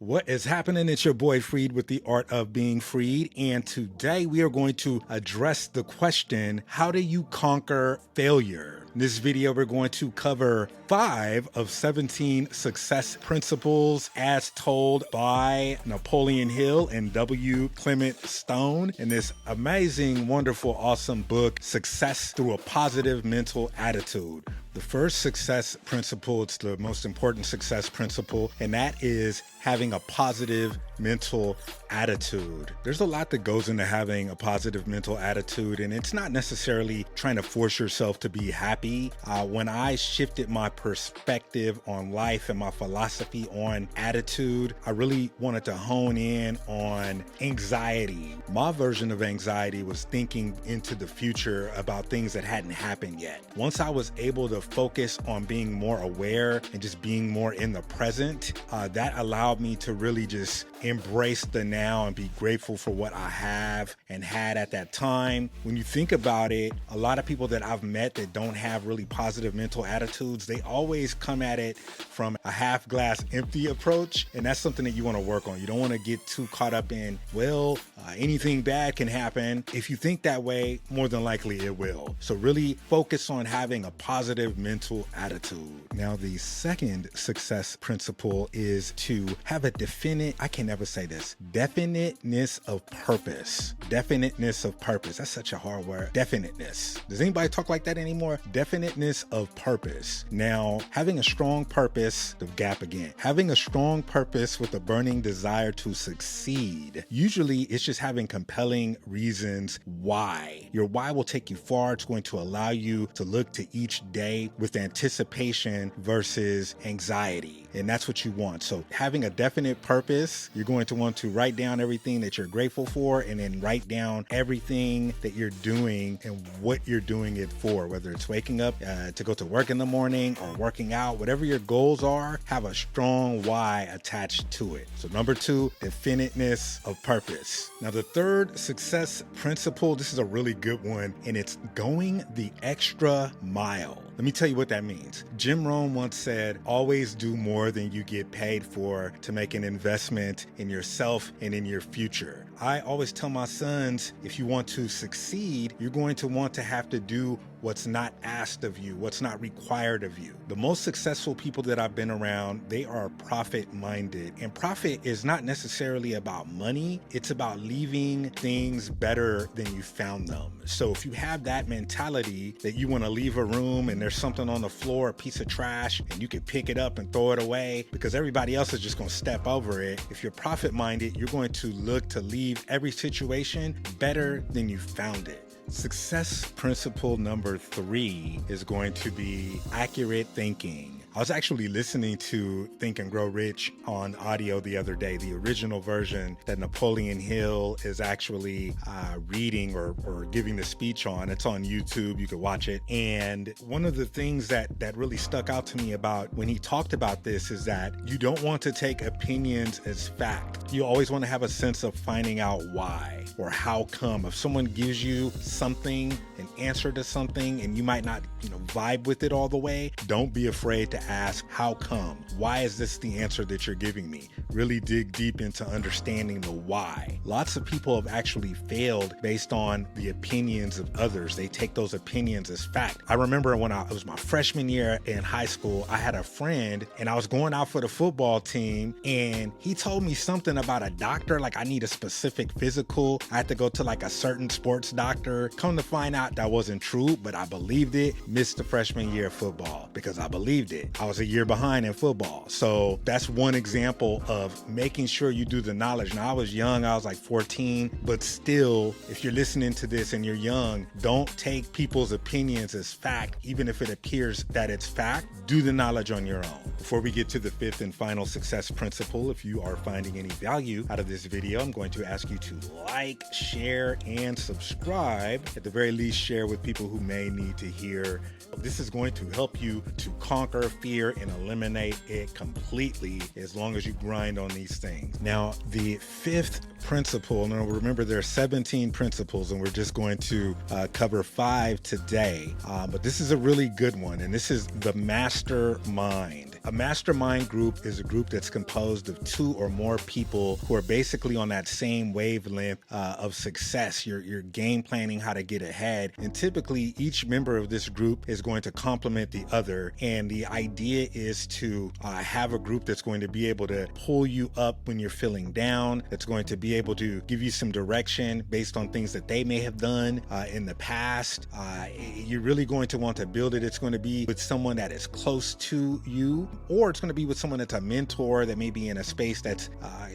What is happening? It's your boy Freed with the Art of Being Freed. And today we are going to address the question, how do you conquer failure? In this video, we're going to cover 5 of 17 success principles as told by Napoleon Hill and W. Clement Stone in this amazing, wonderful, awesome book, Success Through a Positive Mental Attitude. The first success principle, it's the most important success principle, and that is having a positive mental attitude. There's a lot that goes into having a positive mental attitude, and it's not necessarily trying to force yourself to be happy. When I shifted my perspective on life and my philosophy on attitude, I really wanted to hone in on anxiety. My version of anxiety was thinking into the future about things that hadn't happened yet. Once I was able to focus on being more aware and just being more in the present, that allowed me to really just embrace the now and be grateful for what I have and had at that time. When you think about it, a lot of people that I've met that don't have really positive mental attitudes, they always come at it from a half glass empty approach. And that's something that you want to work on. You don't want to get too caught up in, anything bad can happen. If you think that way, more than likely it will. So really focus on having a positive mental attitude. Now, the second success principle is to have a definiteness of purpose. Definiteness of purpose. That's such a hard word. Definiteness. Does anybody talk like that anymore? Definiteness of purpose. Now, having a strong purpose, the gap again. Having a strong purpose with a burning desire to succeed. Usually it's just having compelling reasons why. Your why will take you far. It's going to allow you to look to each day with anticipation versus anxiety. And that's what you want. So having a definite purpose, you're going to want to write down everything that you're grateful for, and then write down everything that you're doing and what you're doing it for, whether it's waking up to go to work in the morning or working out, whatever your goals are, have a strong why attached to it. So number 2, definiteness of purpose. Now the third success principle, this is a really good one, and it's going the extra mile. Let me tell you what that means. Jim Rohn once said, always do more than you get paid for to make an investment in yourself and in your future. I always tell my sons, if you want to succeed, you're going to want to have to do what's not asked of you, what's not required of you. The most successful people that I've been around, they are profit-minded. And profit is not necessarily about money. It's about leaving things better than you found them. So if you have that mentality that you want to leave a room and there's something on the floor, a piece of trash, and you can pick it up and throw it away because everybody else is just going to step over it. If you're profit-minded, you're going to look to leave every situation better than you found it. Success principle number 3 is going to be accurate thinking. I was actually listening to Think and Grow Rich on audio the other day, the original version that Napoleon Hill is actually reading or giving the speech on. It's on YouTube. You can watch it. And one of the things that really stuck out to me about when he talked about this is that you don't want to take opinions as fact. You always want to have a sense of finding out why or how come. If someone gives you something, an answer to something, and you might not, vibe with it all the way, don't be afraid to ask, how come? Why is this the answer that you're giving me? Really dig deep into understanding the why. Lots of people have actually failed based on the opinions of others. They take those opinions as fact. I remember when it was my freshman year in high school, I had a friend and I was going out for the football team, and he told me something about a doctor, like I need a specific physical. I had to go to like a certain sports doctor. Come to find out that wasn't true, but I believed it. Missed the freshman year of football because I believed it. I was a year behind in football. So that's one example of making sure you do the knowledge. Now I was young, I was like 14, but still, if you're listening to this and you're young, don't take people's opinions as fact, even if it appears that it's fact. Do the knowledge on your own. Before we get to the 5th and final success principle, if you are finding any value out of this video, I'm going to ask you to like, share, and subscribe. At the very least, share with people who may need to hear. This is going to help you to conquer fear and eliminate it completely as long as you grind on these things. Now, the 5th principle, now remember there are 17 principles and we're just going to cover 5 today, but this is a really good one, and this is the mastermind. A mastermind group is a group that's composed of 2 or more people who are basically on that same wavelength of success. You're game planning how to get ahead, and typically each member of this group is going to complement the other, and the idea is to have a group that's going to be able to pull you up when you're feeling down, that's going to be able to give you some direction based on things that they may have done in the past. You're really going to want to build it. It's going to be with someone that is close to you, or it's going to be with someone that's a mentor that may be in a space that's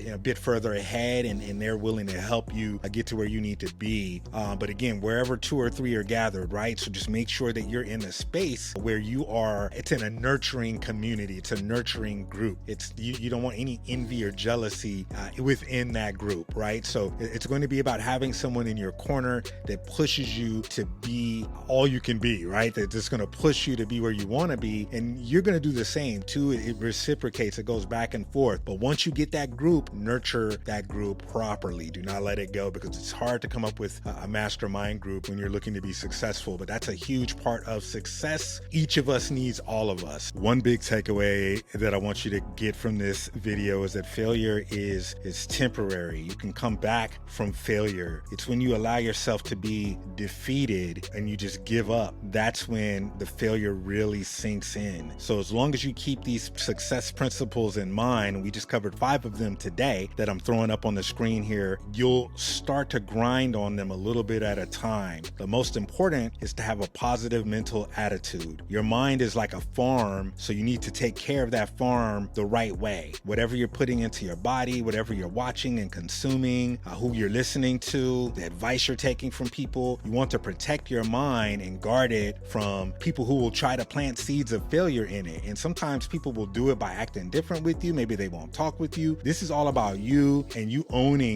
a bit further ahead, and they're willing to help you get to where you need to be. But again, wherever 2 or 3 are gathered, right? So just make sure that you're in a space where you are, it's in a nurturing community. It's a nurturing group. You don't want any envy or jealousy within that group, right? So it's going to be about having someone in your corner that pushes you to be all you can be, right? That's just going to push you to be where you want to be. And you're going to do the same too. It reciprocates, it goes back and forth. But once you get that group, nurture that group properly. Do not let it go, because it's hard to come up with a mastermind group when you're looking to be successful. But that's a huge part of success. Each of us needs all of us. One big takeaway that I want you to get from this video is that failure is temporary. You can come back from failure. It's when you allow yourself to be defeated and you just give up. That's when the failure really sinks in. So as long as you keep these success principles in mind, and we just covered 5 of them today that I'm throwing up on the screen here, you'll start to grind on them a little bit at a time. The most important is to have a positive mental attitude. Your mind is like a farm, so you need to take care of that farm the right way. Whatever you're putting into your body, whatever you're watching and consuming, who you're listening to, the advice you're taking from people, you want to protect your mind and guard it from people who will try to plant seeds of failure in it. And sometimes people will do it by acting different with you. Maybe they won't talk with you. This is all about you and you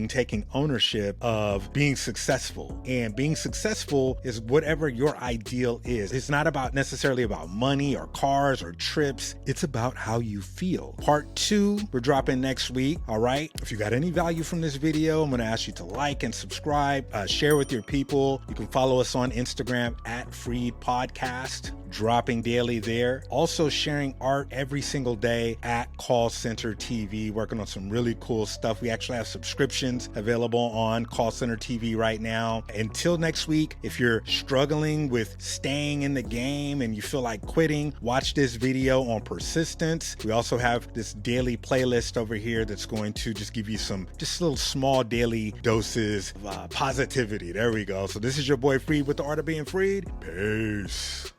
taking ownership of being successful. And being successful is whatever your ideal is. It's not necessarily about money or cars or trips. It's about how you feel. Part 2, we're dropping next week. All right. If you got any value from this video, I'm going to ask you to like and subscribe, share with your people. You can follow us on Instagram at Freed Podcast, dropping daily there. Also sharing art every single day at Call Center TV, working on some really cool stuff. We actually have subscriptions available on Call Center TV right now. Until next week, if you're struggling with staying in the game and you feel like quitting, watch this video on persistence. We also have this daily playlist over here that's going to just give you some little small daily doses of positivity. There we go. So this is your boy Freed with the Art of Being Freed. Peace.